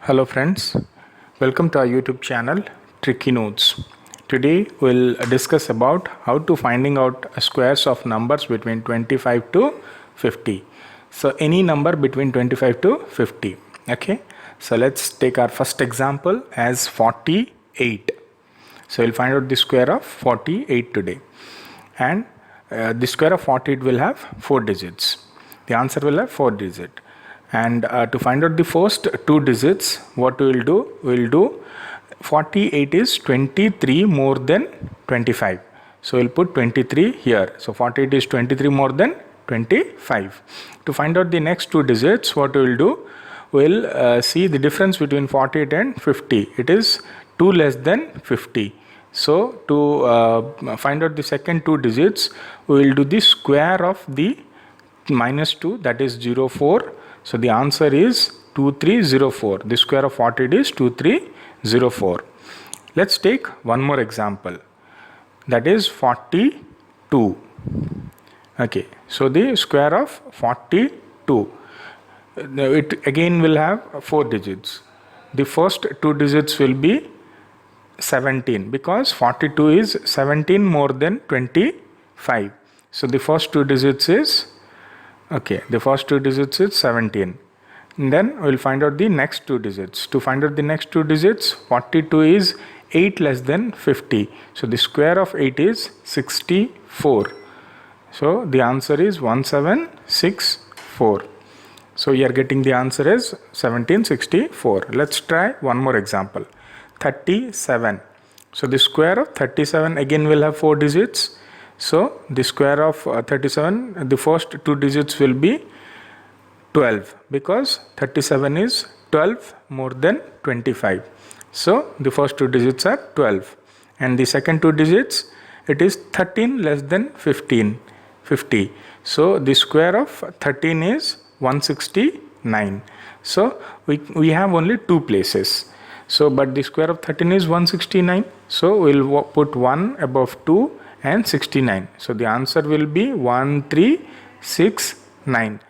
Hello friends, welcome to our YouTube channel Tricky Notes. Today we'll discuss about how to finding out squares of numbers between 25 to 50. So any number between 25 to 50. Okay, so let's take our first example as 48. So we'll find out the square of 48 today, and the square of 48 will have 4 digits. The answer will have 4 digits. And to find out the first 2 digits, what we will do 48 is 23 more than 25. So we'll put 23 here. So 48 is 23 more than 25. To find out the next 2 digits, what we will do, we'll see the difference between 48 and 50. It is 2 less than 50. So to find out the second 2 digits, we will do the square of the minus 2, that is 04. So the answer is 2304. The square of 48 is 2304. Let's take one more example, that is 42. Okay, so the square of 42, it again will have 4 digits. The first 2 digits will be 17, because 42 is 17 more than 25. So the first 2 digits is, okay, the first 2 digits is 17. And then we'll find out the next 2 digits. To find out the next 2 digits, 42 is 8 less than 50. So the square of 8 is 64. So the answer is 1764. So you are getting the answer as 1764. Let's try one more example. 37. So the square of 37 again will have 4 digits. So the square of 37, the first 2 digits will be 12, because 37 is 12 more than 25. So the first 2 digits are 12, and the second 2 digits, it is 13 less than 50. So the square of 13 is 169. So we have only 2 places. So but the square of 13 is 169. So we'll put 1 above 2 and 69. So the answer will be 1369.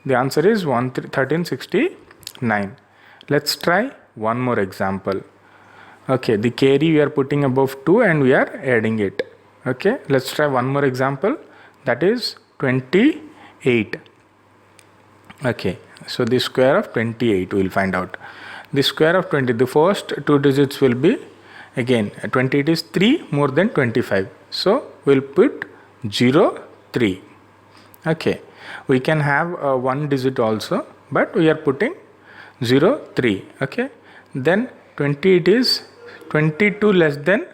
The answer is 1369. Let's try one more example. Okay, the carry we are putting above 2 and we are adding it. Okay, let's try one more example, that is 28. Okay, so the square of 28 we will find out. The square of 20, the first 2 digits will be, again 28 is 3 more than 25. So we'll put 03. Okay, we can have 1 digit also, but we are putting 03. Okay, then 28 is 22 less than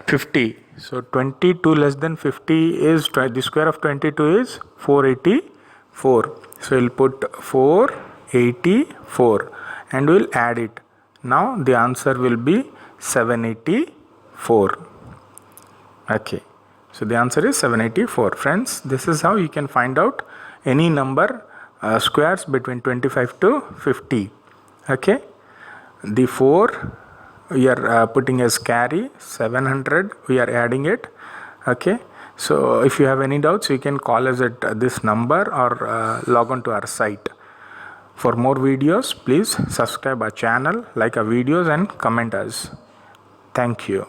50. So 22 less than 50 is, the square of 22 is 484. So we'll put 484 and we'll add it. Now the answer will be 784. Okay, so the answer is 784. Friends, this is how you can find out any number squares between 25 to 50. Okay, the 4 we are putting as carry, 700 we are adding it. Okay, so if you have any doubts, you can call us at this number or log on to our site. For more videos, please subscribe our channel, like our videos and comment us. Thank you.